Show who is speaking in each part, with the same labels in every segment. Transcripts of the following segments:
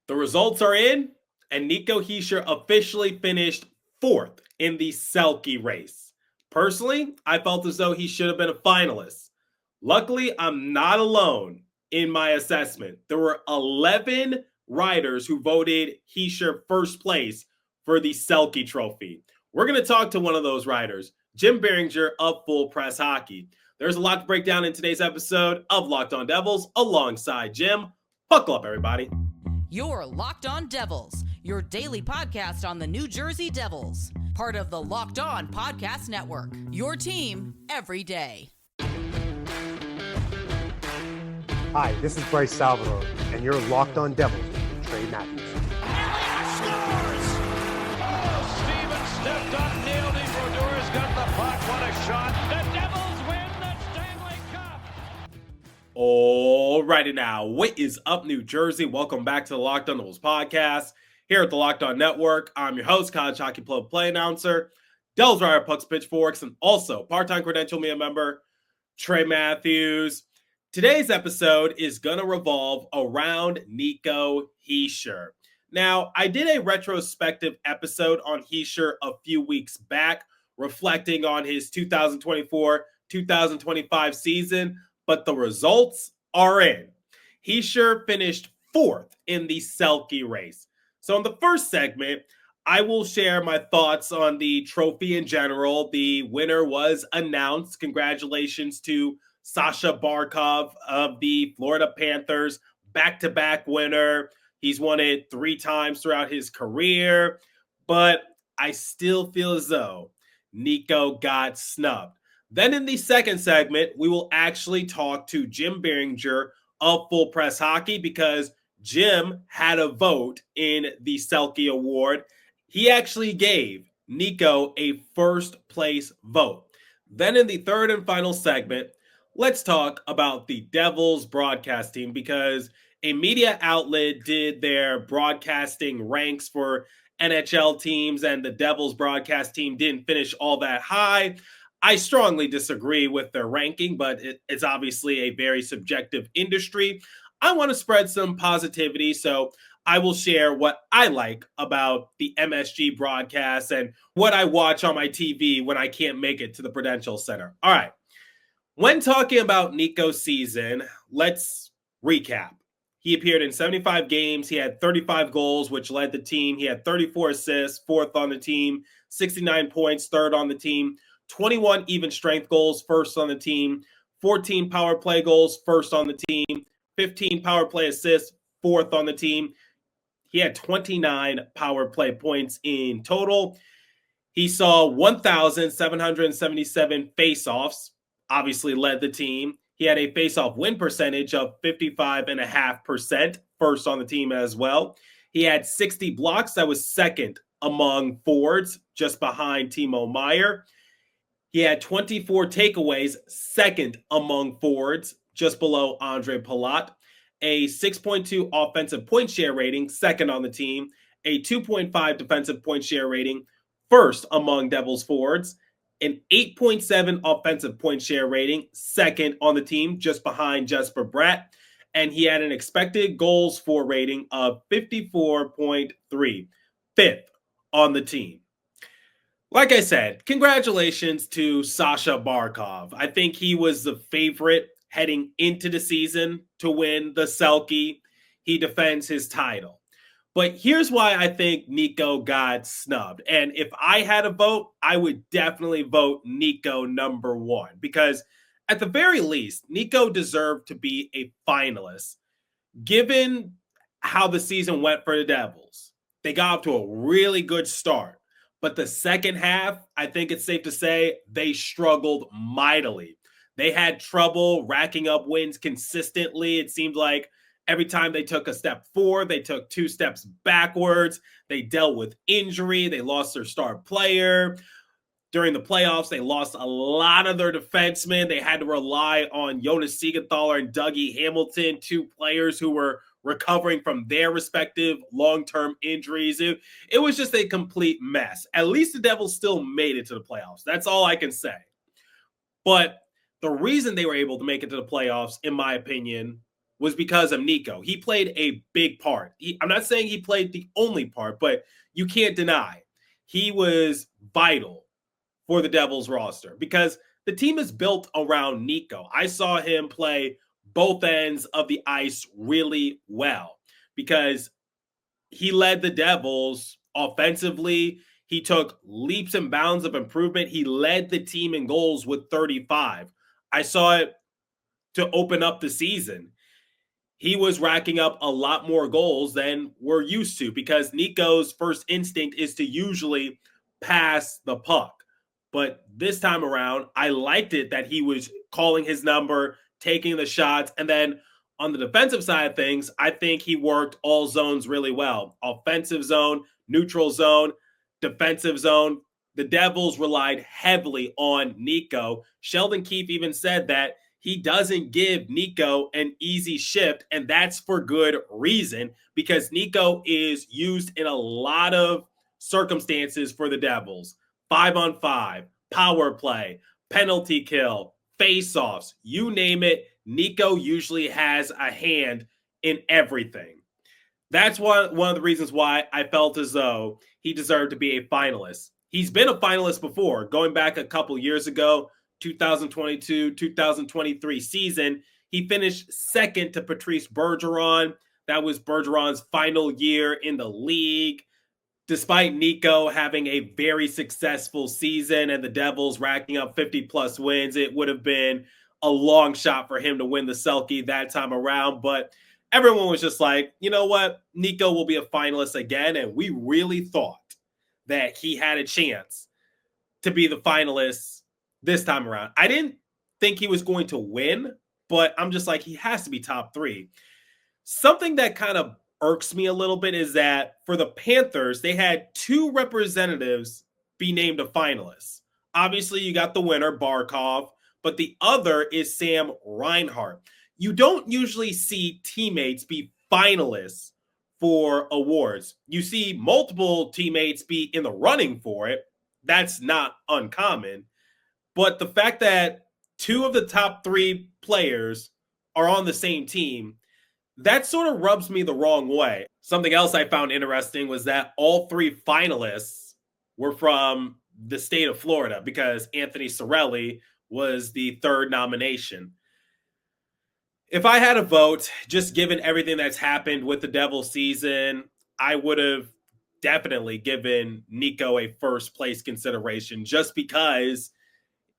Speaker 1: The results are in, and Nico Hischier officially finished fourth in the Selke race. Personally, I felt as though he should have been a finalist. Luckily, I'm not alone in my assessment. There were 11 riders who voted Hischier first place for the Selke Trophy. We're going to talk to one of those riders, Jim Biringer of Full Press Hockey. There's a lot to break down in today's episode of Locked On Devils alongside Jim. Buckle up, everybody.
Speaker 2: You're Locked On Devils, your daily podcast on the New Jersey Devils. Part of the Locked On Podcast Network, your team every day.
Speaker 3: Hi, this is Bryce Salvador, and you're Locked On Devils with Trey Matthews.
Speaker 4: Scores! Oh, Steven stepped up, nailed it. Brodor's got the puck. What a shot. The Devils win the Stanley Cup.
Speaker 1: Alrighty now, what is up, New Jersey? Welcome back to the Locked On Devils podcast here at the Locked On Network. I'm your host, college hockey play announcer, Devils Wire Pucks Pitchforks, and also part-time credential media member, Trey Matthews. Today's episode is going to revolve around Nico Hischier. Now, I did a retrospective episode on Hischier a few weeks back, reflecting on his 2024-2025 season, but the results are in. Hischier finished fourth in the Selke race. So in the first segment, I will share my thoughts on the trophy in general. The winner was announced. Congratulations to Sasha Barkov of the Florida Panthers, back-to-back winner. He's won it 3 times throughout his career, but I still feel as though Nico got snubbed. Then in the second segment, we will actually talk to Jim Biringer of Full Press Hockey because Jim had a vote in the Selke Award. He actually gave Nico a first place vote. Then in the third and final segment, let's talk about the Devils broadcast team because a media outlet did their broadcasting ranks for NHL teams and the Devils broadcast team didn't finish all that high. I strongly disagree with their ranking, but it's obviously a very subjective industry. I want to spread some positivity, so I will share what I like about the MSG broadcast and what I watch on my TV when I can't make it to the Prudential Center. All right. When talking about Nico's season, let's recap. He appeared in 75 games. He had 35 goals, which led the team. He had 34 assists, fourth on the team, 69 points, third on the team, 21 even strength goals, first on the team, 14 power play goals, first on the team, 15 power play assists, fourth on the team. He had 29 power play points in total. He saw 1,777 faceoffs, obviously led the team. He had a faceoff win percentage of 55.5%, first on the team as well. He had 60 blocks. That was second among forwards, just behind Timo Meier. He had 24 takeaways, second among forwards, just below Andre Palat. A 6.2 offensive point share rating, second on the team. A 2.5 defensive point share rating, first among Devils forwards. An 8.7 offensive point share rating, second on the team, just behind Jesper Bratt. And he had an expected goals for rating of 54.3, fifth on the team. Like I said, congratulations to Sasha Barkov. I think he was the favorite heading into the season to win the Selke. He defends his title. But here's why I think Nico got snubbed. And if I had a vote, I would definitely vote Nico number one. Because at the very least, Nico deserved to be a finalist. Given how the season went for the Devils, they got off to a really good start. But the second half, I think it's safe to say, they struggled mightily. They had trouble racking up wins consistently. It seemed like every time they took a step forward, they took 2 steps backwards. They dealt with injury. They lost their star player. During the playoffs, they lost a lot of their defensemen. They had to rely on Jonas Siegenthaler and Dougie Hamilton, 2 players who were recovering from their respective long-term injuries. It was just a complete mess. At least the Devils still made it to the playoffs. That's all I can say. But the reason they were able to make it to the playoffs, in my opinion, was because of Nico. He played a big part. I'm not saying he played the only part, but you can't deny he was vital for the Devils roster because the team is built around Nico. I saw him play both ends of the ice really well because he led the Devils offensively. He took leaps and bounds of improvement. He led the team in goals with 35. I saw it to open up the season. He was racking up a lot more goals than we're used to because Nico's first instinct is to usually pass the puck. But this time around, I liked it that he was calling his number, taking the shots, and then on the defensive side of things, I think he worked all zones really well. Offensive zone, neutral zone, defensive zone. The Devils relied heavily on Nico. Sheldon Keefe even said that he doesn't give Nico an easy shift, and that's for good reason because Nico is used in a lot of circumstances for the Devils. 5-on-5, power play, penalty kill, face-offs, you name it, Nico usually has a hand in everything. That's one of the reasons why I felt as though he deserved to be a finalist. He's been a finalist before, going back a couple years ago, 2022, 2023 season. He finished second to Patrice Bergeron. That was Bergeron's final year in the league. Despite Nico having a very successful season and the Devils racking up 50-plus wins, it would have been a long shot for him to win the Selke that time around. But everyone was just like, you know what? Nico will be a finalist again. And we really thought that he had a chance to be the finalist this time around. I didn't think he was going to win, but I'm just like, he has to be top three. Something that kind of irks me a little bit is that for the Panthers, they had two representatives be named a finalist. Obviously, you got the winner, Barkov, but the other is Sam Reinhart. You don't usually see teammates be finalists for awards. You see multiple teammates be in the running for it. That's not uncommon. But the fact that two of the top three players are on the same team, that sort of rubs me the wrong way. Something else I found interesting was that all three finalists were from the state of Florida because Anthony Cirelli was the third nomination. If I had a vote, just given everything that's happened with the Devils season, I would have definitely given Nico a first place consideration just because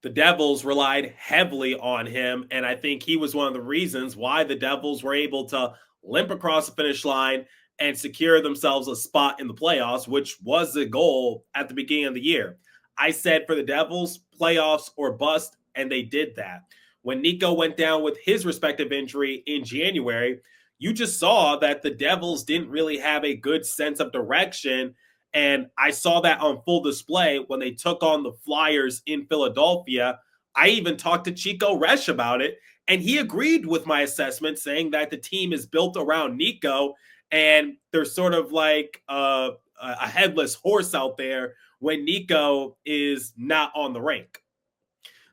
Speaker 1: the Devils relied heavily on him, and I think he was one of the reasons why the Devils were able to limp across the finish line and secure themselves a spot in the playoffs, which was the goal at the beginning of the year. I said for the Devils, playoffs or bust, and they did that. When Nico went down with his respective injury in January, you just saw that the Devils didn't really have a good sense of direction. And I saw that on full display when they took on the Flyers in Philadelphia. I even talked to Chico Resch about it, and he agreed with my assessment, saying that the team is built around Nico, and there's sort of like a headless horse out there when Nico is not on the rink.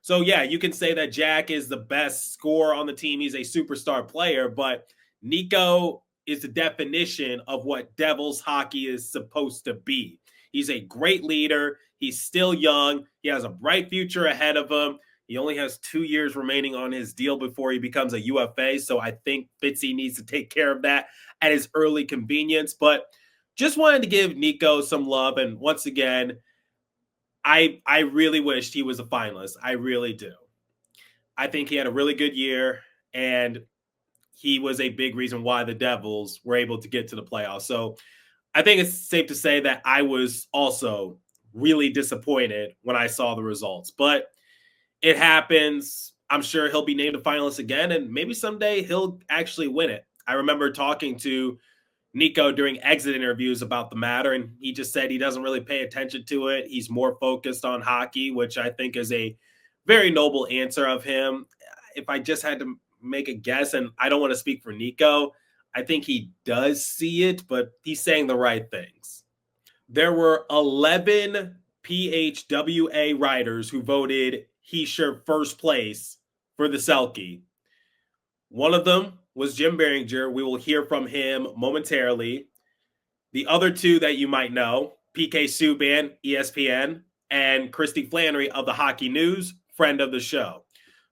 Speaker 1: So, yeah, you can say that Jack is the best scorer on the team. He's a superstar player, but Nico is the definition of what Devils hockey is supposed to be. He's a great leader. He's still young. He has a bright future ahead of him. He only has 2 years remaining on his deal before he becomes a UFA. So I think Fitzy needs to take care of that at his early convenience. But just wanted to give Nico some love. And once again, I really wished he was a finalist. I really do. I think he had a really good year, and he was a big reason why the Devils were able to get to the playoffs. So I think it's safe to say that I was also really disappointed when I saw the results. But it happens. I'm sure he'll be named a finalist again, and maybe someday he'll actually win it. I remember talking to Nico during exit interviews about the matter, and he just said he doesn't really pay attention to it. He's more focused on hockey, which I think is a very noble answer of him. If I just had to make a guess, and I don't want to speak for Nico, I think he does see it, but he's saying the right things. There were 11 PHWA writers who voted Hischier first place for the Selke. One of them was Jim Biringer. We will hear from him momentarily. The other two that you might know, PK Subban, ESPN, and Christy Flannery of the Hockey News, friend of the show.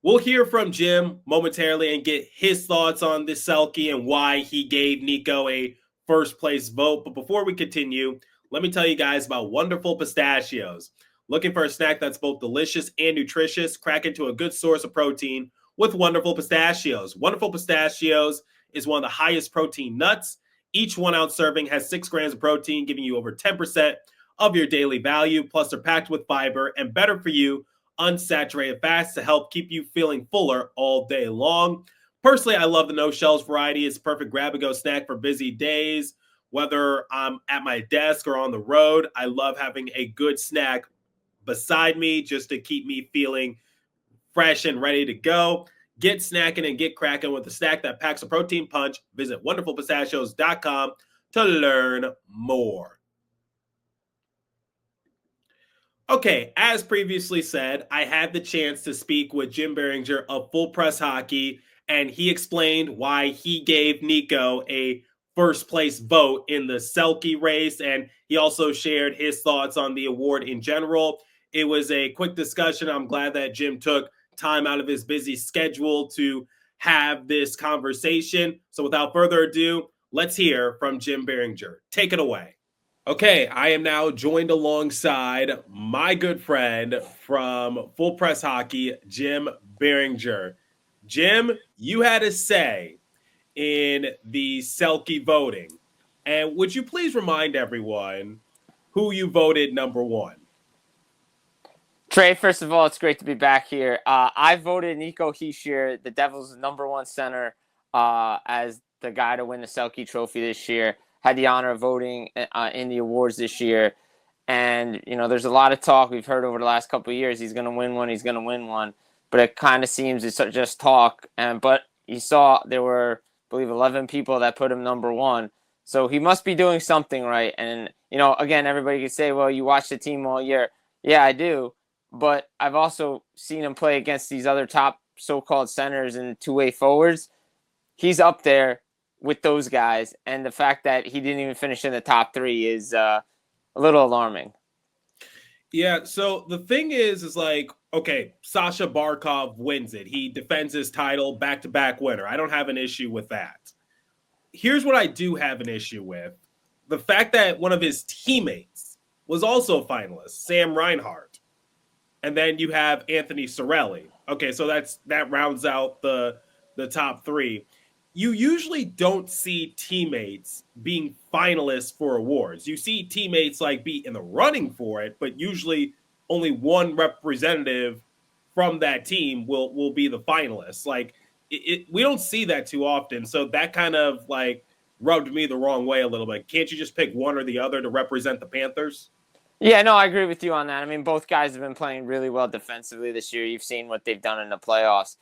Speaker 1: We'll hear from Jim momentarily and get his thoughts on this Selke and why he gave Nico a first place vote. But before we continue, let me tell you guys about Wonderful Pistachios. Looking for a snack that's both delicious and nutritious? Crack into a good source of protein with Wonderful Pistachios. Wonderful Pistachios is one of the highest protein nuts. Each 1 ounce serving has 6 grams of protein, giving you over 10% of your daily value. Plus, they're packed with fiber and better for you, unsaturated fats to help keep you feeling fuller all day long. Personally, I love the no shells variety. It's a perfect grab-and-go snack for busy days. Whether I'm at my desk or on the road, I love having a good snack beside me just to keep me feeling fresh and ready to go. Get snacking and get cracking with a snack that packs a protein punch. Visit wonderfulpistachios.com to learn more. Okay, as previously said, I had the chance to speak with Jim Biringer of Full Press Hockey, and he explained why he gave Nico a first place vote in the Selke race, and he also shared his thoughts on the award in general. It was a quick discussion. I'm glad that Jim took time out of his busy schedule to have this conversation. So without further ado, let's hear from Jim Biringer. Take it away. Okay, I am now joined alongside my good friend from Full Press Hockey, Jim Biringer. Jim, you had a say in the Selke voting. And would you please remind everyone who you voted number one?
Speaker 5: Trey, first of all, it's great to be back here. I voted Nico Hischier, the Devils' number one center, as the guy to win the Selke Trophy this year. Had the honor of voting in the awards this year. And, you know, there's a lot of talk we've heard over the last couple of years. He's going to win one. But it kind of seems it's just talk. But you saw there were, I believe, 11 people that put him number one. So he must be doing something right. And, you know, again, everybody could say, well, you watch the team all year. Yeah, I do. But I've also seen him play against these other top so-called centers and two-way forwards. He's up there with those guys. And the fact that he didn't even finish in the top three is a little alarming.
Speaker 1: Yeah, so the thing is like, okay, Sasha Barkov wins it. He defends his title, back-to-back winner. I don't have an issue with that. Here's what I do have an issue with. The fact that one of his teammates was also a finalist, Sam Reinhart. And then you have Anthony Cirelli. Okay, so that rounds out the top three. You usually don't see teammates being finalists for awards. You see teammates like be in the running for it, but usually only one representative from that team will be the finalist. Like we don't see that too often. So that kind of like rubbed me the wrong way a little bit. Can't you just pick one or the other to represent the Panthers?
Speaker 5: Yeah, no, I agree with you on that. I mean, both guys have been playing really well defensively this year. You've seen what they've done in the playoffs.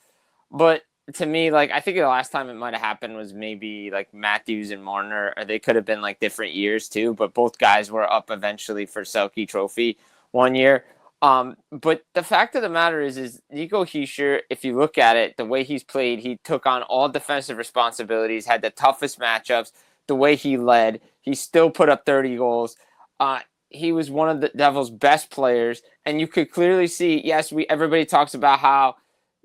Speaker 5: But to me, like, I think the last time it might have happened was maybe like Matthews and Marner, or they could have been like different years too, but both guys were up eventually for Selke Trophy one year. But the fact of the matter is Nico Hischier, if you look at it, the way he's played, he took on all defensive responsibilities, had the toughest matchups, the way he led, he still put up 30 goals. He was one of the Devils' best players, and you could clearly see, yes, everybody talks about how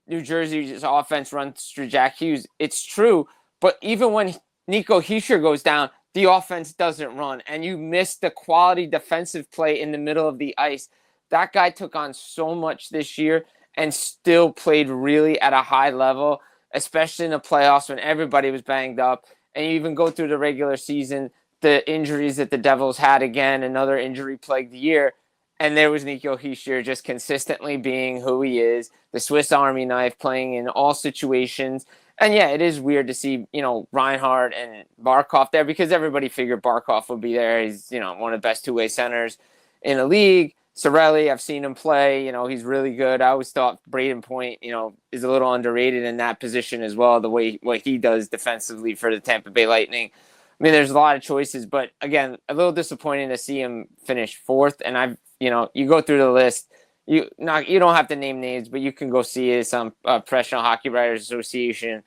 Speaker 5: New Jersey's offense runs through Jack Hughes. It's true, but even when Nico Hischier goes down, the offense doesn't run, and you miss the quality defensive play in the middle of the ice. That guy took on so much this year and still played really at a high level, especially in the playoffs when everybody was banged up. And you even go through the regular season, the injuries that the Devils had again, another injury-plagued year. And there was Nico Hischier just consistently being who he is, the Swiss Army knife, playing in all situations. And yeah, it is weird to see, Reinhart and Barkov there because everybody figured Barkov would be there. He's, one of the best two-way centers in the league. Cirelli, I've seen him play. He's really good. I always thought Braden Point, is a little underrated in that position as well, the way what he does defensively for the Tampa Bay Lightning. I mean, there's a lot of choices, but again, a little disappointing to see him finish fourth. And you go through the list. You don't have to name names, but you can go see it. Some Professional Hockey Writers Association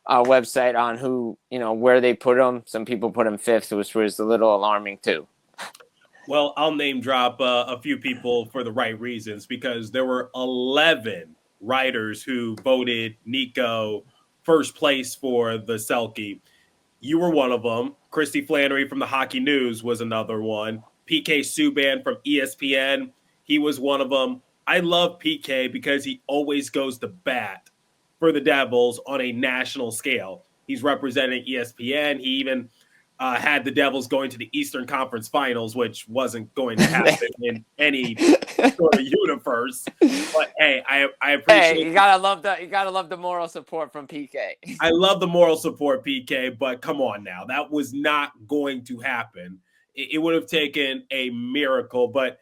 Speaker 5: website on who, where they put him. Some people put him fifth, which was a little alarming too.
Speaker 1: Well, I'll name drop a few people for the right reasons, because there were 11 writers who voted Nico first place for the Selke. You were one of them. Christy Flannery from the Hockey News was another one. PK Subban from ESPN, he was one of them. I love PK because he always goes to bat for the Devils on a national scale. He's representing ESPN. He even had the Devils going to the Eastern Conference Finals, which wasn't going to happen in any sort of universe. But hey, I appreciate.
Speaker 5: Hey, you gotta love the moral support from PK.
Speaker 1: I love the moral support, PK, but come on now, that was not going to happen. It would have taken a miracle. But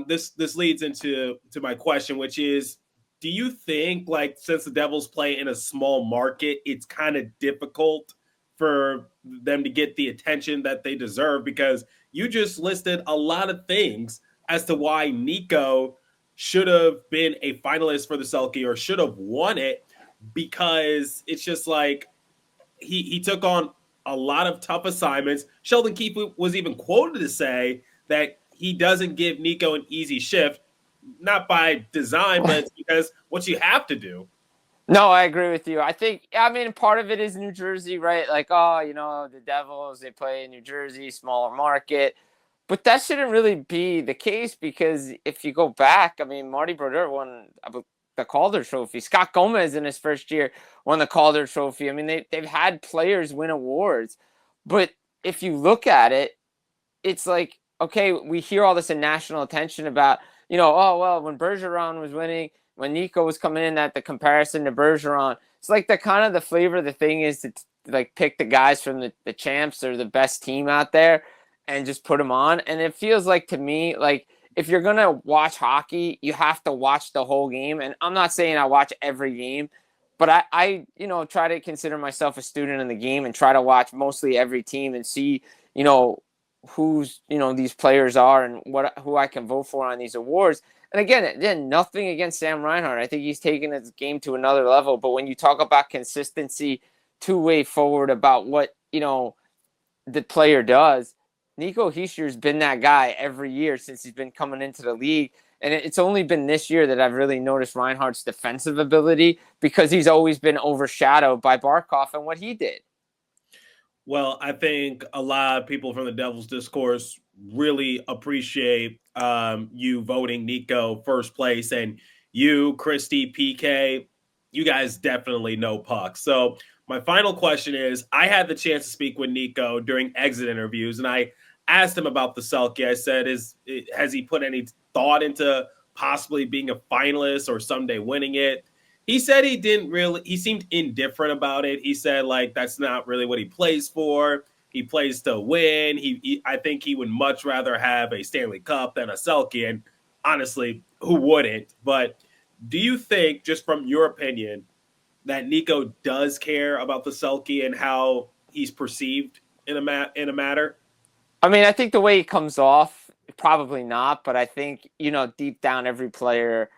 Speaker 1: this leads into my question, which is, do you think, like, since the Devils play in a small market, it's kind of difficult for them to get the attention that they deserve? Because you just listed a lot of things as to why Nico should have been a finalist for the Selke or should have won it, because it's just like he took on a lot of tough assignments. Sheldon Keefe was even quoted to say that he doesn't give Nico an easy shift, not by design, but it's because what you have to do.
Speaker 5: No, I agree with you. I mean, part of it is New Jersey, right? Like, the Devils, they play in New Jersey, smaller market. But that shouldn't really be the case, because if you go back, I mean, Marty Brodeur won the Calder Trophy. Scott Gomez in his first year won the Calder Trophy. I mean, they've had players win awards. But if you look at it, it's like, okay, we hear all this in national attention about, when Bergeron was winning, when Nico was coming in, that the comparison to Bergeron, it's like the kind of the flavor of the thing is to like pick the guys from the champs or the best team out there and just put them on. And it feels like, to me, like, if you're going to watch hockey, you have to watch the whole game. And I'm not saying I watch every game, but I try to consider myself a student in the game and try to watch mostly every team and see, who's, these players are and who I can vote for on these awards. And again, nothing against Sam Reinhart. I think he's taken his game to another level. But when you talk about consistency, two-way forward, about what, the player does, Nico Hischier's been that guy every year since he's been coming into the league. And it's only been this year that I've really noticed Reinhart's defensive ability, because he's always been overshadowed by Barkov and what he did.
Speaker 1: Well, I think a lot of people from the Devils discourse really appreciate you voting Nico first place. And you, Christy, PK, you guys definitely know puck. So my final question is, I had the chance to speak with Nico during exit interviews, and I asked him about the Selke. I said, has he put any thought into possibly being a finalist or someday winning it? He said he seemed indifferent about it. He said, like, that's not really what he plays for. He plays to win. I think he would much rather have a Stanley Cup than a Selke. And honestly, who wouldn't? But do you think, just from your opinion, that Nico does care about the Selke and how he's perceived in a matter?
Speaker 5: I mean, I think the way he comes off, probably not. But I think, deep down, every player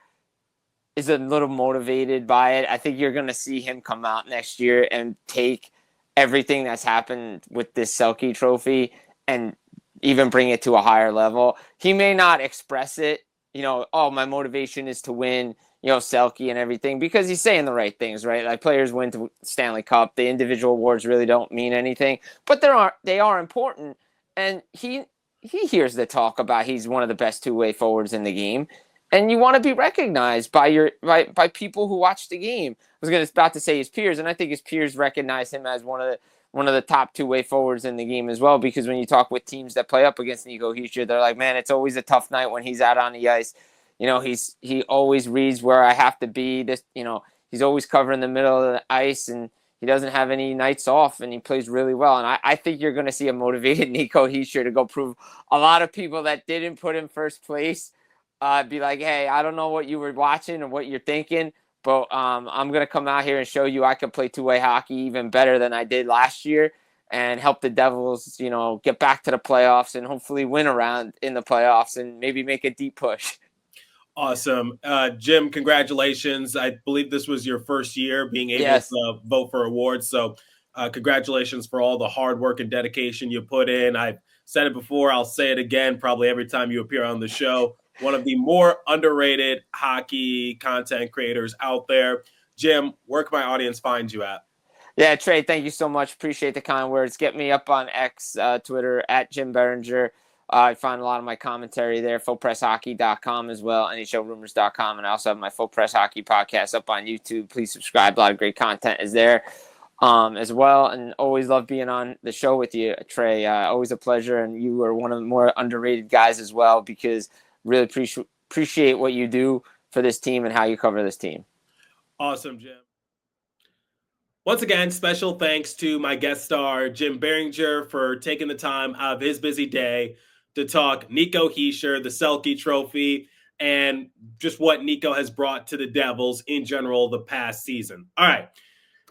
Speaker 5: is a little motivated by it. I think you're going to see him come out next year and take everything that's happened with this Selke Trophy and even bring it to a higher level. He may not express it, my motivation is to win, Selke and everything, because he's saying the right things, right? Like, players win to Stanley Cup. The individual awards really don't mean anything, but they are important. And he hears the talk about he's one of the best two-way forwards in the game. And you want to be recognized by by people who watch the game. I was about to say his peers, and I think his peers recognize him as one of the top two-way forwards in the game as well. Because when you talk with teams that play up against Nico Hischier, they're like, man, it's always a tough night when he's out on the ice. He always reads where I have to be. He's always covering the middle of the ice, and he doesn't have any nights off, and he plays really well. And I think you're going to see a motivated Nico Hischier to go prove a lot of people that didn't put him first place. Be like, hey, I don't know what you were watching or what you're thinking, but I'm going to come out here and show you I can play two-way hockey even better than I did last year and help the Devils, get back to the playoffs and hopefully win around in the playoffs and maybe make a deep push.
Speaker 1: Awesome. Jim, congratulations. I believe this was your first year being able
Speaker 5: Yes.
Speaker 1: to vote for awards. So congratulations for all the hard work and dedication you put in. I've said it before. I'll say it again, probably every time you appear on the show. One of the more underrated hockey content creators out there. Jim, where can my audience find you at?
Speaker 5: Yeah, Trey, thank you so much. Appreciate the kind words. Get me up on X, Twitter, at Jim Biringer. I find a lot of my commentary there, fullpresshockey.com as well, NHLrumors.com, and I also have my Full Press Hockey podcast up on YouTube. Please subscribe. A lot of great content is there as well, and always love being on the show with you, Trey. Always a pleasure, and you are one of the more underrated guys as well because really appreciate what you do for this team and how you cover this team.
Speaker 1: Awesome, Jim. Once again, special thanks to my guest star, Jim Biringer, for taking the time out of his busy day to talk Nico Hischier, the Selke Trophy, and just what Nico has brought to the Devils in general the past season. All right,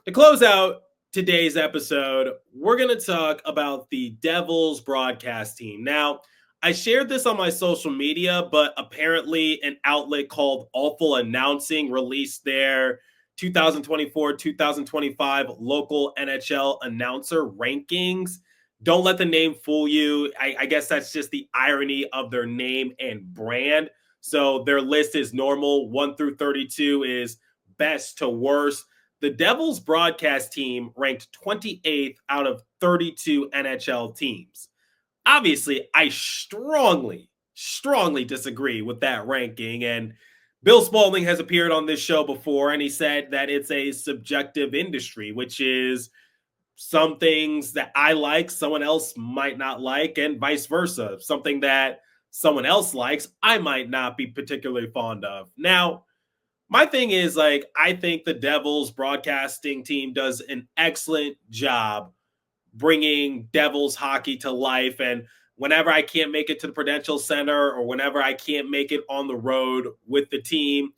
Speaker 1: to close out today's episode, we're going to talk about the Devils broadcast team. Now, I shared this on my social media, but apparently an outlet called Awful Announcing released their 2024-2025 local NHL announcer rankings. Don't let the name fool you. I guess that's just the irony of their name and brand. So their list is normal. 1 through 32 is best to worst. The Devils broadcast team ranked 28th out of 32 NHL teams. Obviously, I strongly disagree with that ranking. And Bill Spaulding has appeared on this show before, and he said that it's a subjective industry, which is some things that I like, someone else might not like, and vice versa. Something that someone else likes, I might not be particularly fond of. Now, my thing is, like, I think the Devils broadcasting team does an excellent job bringing Devils hockey to life. And whenever I can't make it to the Prudential Center or whenever I can't make it on the road with the team,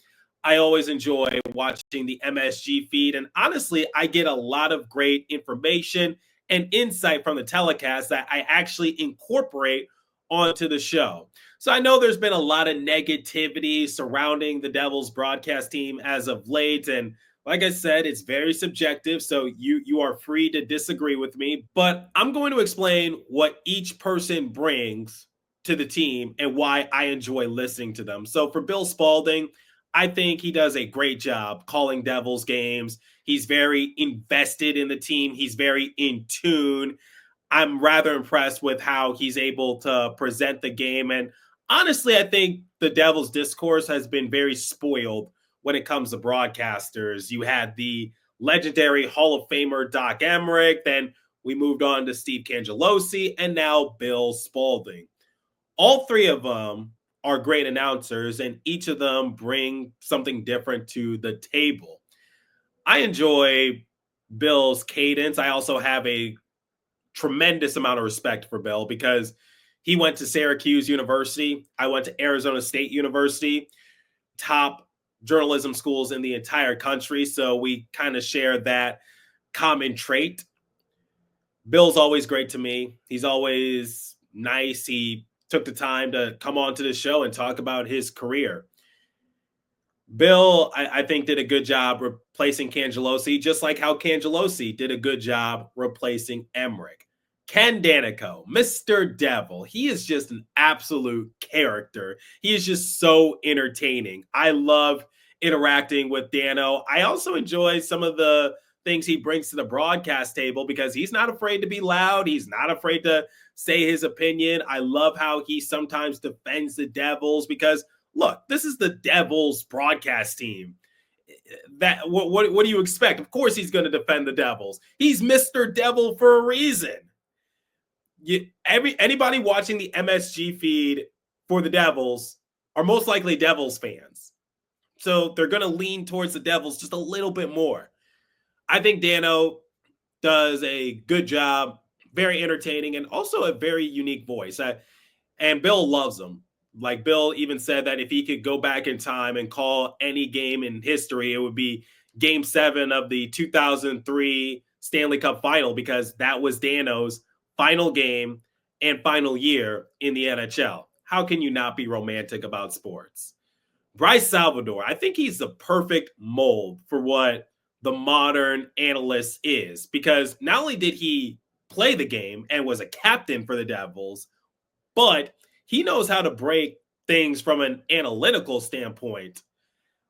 Speaker 1: I always enjoy watching the MSG feed. And honestly, I get a lot of great information and insight from the telecast that I actually incorporate onto the show. So I know there's been a lot of negativity surrounding the Devils broadcast team as of late. And like I said, it's very subjective, so you are free to disagree with me. But I'm going to explain what each person brings to the team and why I enjoy listening to them. So for Bill Spaulding, I think he does a great job calling Devils games. He's very invested in the team. He's very in tune. I'm rather impressed with how he's able to present the game. And honestly, I think the Devils discourse has been very spoiled when it comes to broadcasters. You had the legendary Hall of Famer Doc Emmerich, then we moved on to Steve Cangelosi, and now Bill Spaulding. All three of them are great announcers, and each of them bring something different to the table. I enjoy Bill's cadence. I also have a tremendous amount of respect for Bill because he went to Syracuse University. I went to Arizona State University, top journalism schools in the entire country. So we kind of share that common trait. Bill's always great to me. He's always nice. He took the time to come on to the show and talk about his career. Bill, I think, did a good job replacing Cangelosi, just like how Cangelosi did a good job replacing Emmerich. Ken Danico, Mr. Devil, he is just an absolute character. He is just so entertaining. I love interacting with Dano. I also enjoy some of the things he brings to the broadcast table because he's not afraid to be loud. He's not afraid to say his opinion. I love how he sometimes defends the Devils because, look, this is the Devils broadcast team. What do you expect? Of course he's going to defend the Devils. He's Mr. Devil for a reason. Anybody watching the MSG feed for the Devils are most likely Devils fans. So they're going to lean towards the Devils just a little bit more. I think Dano does a good job, very entertaining, and also a very unique voice. And Bill loves him. Like, Bill even said that if he could go back in time and call any game in history, it would be Game 7 of the 2003 Stanley Cup Final because that was Dano's final game and final year in the NHL. How can you not be romantic about sports? Bryce Salvador, I think he's the perfect mold for what the modern analyst is, because not only did he play the game and was a captain for the Devils, but he knows how to break things from an analytical standpoint.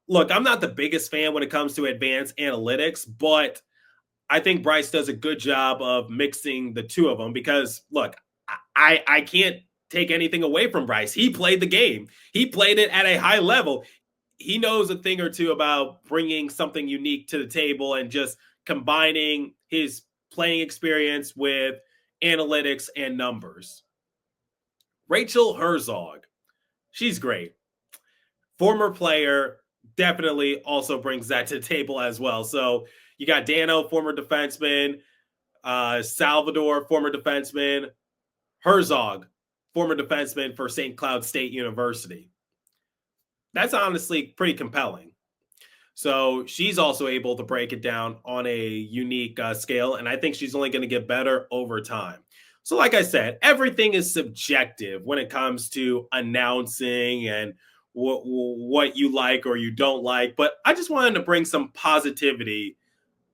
Speaker 1: Look, I'm not the biggest fan when it comes to advanced analytics, but I think Bryce does a good job of mixing the two of them because, look, I can't take anything away from Bryce. He played the game. He played it at a high level. He knows a thing or two about bringing something unique to the table and just combining his playing experience with analytics and numbers. Rachel Herzog, she's great. Former player, definitely also brings that to the table as well. So you got Dano, former defenseman, Salvador, former defenseman, Herzog, former defenseman for St. Cloud State University. That's honestly pretty compelling. So she's also able to break it down on a unique scale, and I think she's only going to get better over time. So like I said, everything is subjective when it comes to announcing and what you like or you don't like, but I just wanted to bring some positivity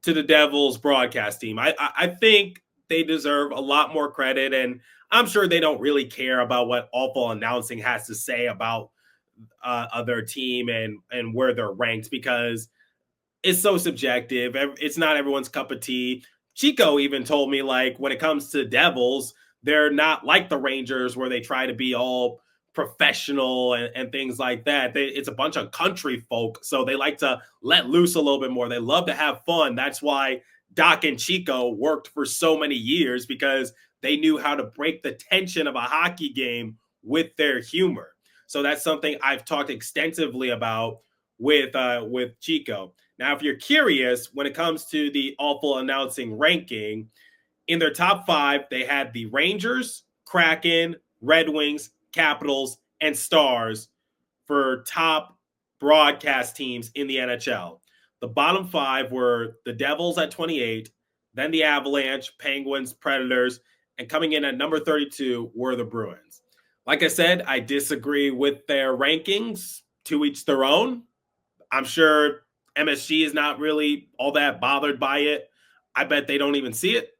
Speaker 1: to the Devils broadcast team. I think they deserve a lot more credit, and I'm sure they don't really care about what awful announcing has to say about their team and where they're ranked, because it's so subjective. It's not everyone's cup of tea. Chico even told me, like, when it comes to Devils, they're not like the Rangers where they try to be all professional and things like that. It's a bunch of country folk, so they like to let loose a little bit more. They love to have fun. That's why Doc and Chico worked for so many years, because they knew how to break the tension of a hockey game with their humor. So that's something I've talked extensively about with Chico. Now, if you're curious, when it comes to the awful announcing ranking, in their top 5, they had the Rangers, Kraken, Red Wings, Capitals, and Stars for top broadcast teams in the NHL. The bottom 5 were the Devils at 28, then the Avalanche, Penguins, Predators, and coming in at number 32 were the Bruins. Like I said, I disagree with their rankings. To each their own. I'm sure MSG is not really all that bothered by it. I bet they don't even see it.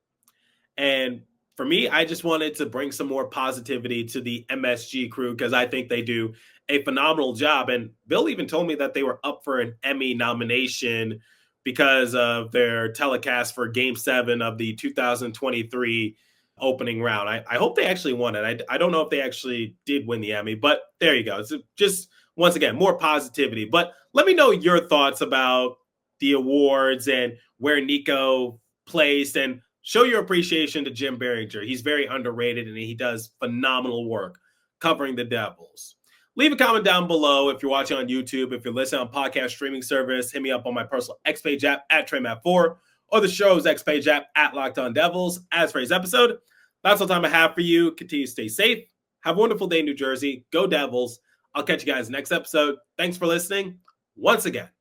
Speaker 1: And for me, I just wanted to bring some more positivity to the MSG crew because I think they do a phenomenal job. And Bill even told me that they were up for an Emmy nomination because of their telecast for Game 7 of the 2023 opening round. I hope they actually won it. I don't know if they actually did win the Emmy, but there you go. It's just, once again, more positivity. But let me know your thoughts about the awards and where Nico placed, and show your appreciation to Jim Biringer. He's very underrated, and he does phenomenal work covering the Devils. Leave a comment down below if you're watching on YouTube. If you're listening on podcast streaming service, hit me up on my personal X-Page app at TreyMatt4 or the show's X-Page app at Locked On Devils. As for today's episode, that's all the time I have for you. Continue to stay safe. Have a wonderful day in New Jersey. Go Devils. I'll catch you guys next episode. Thanks for listening once again.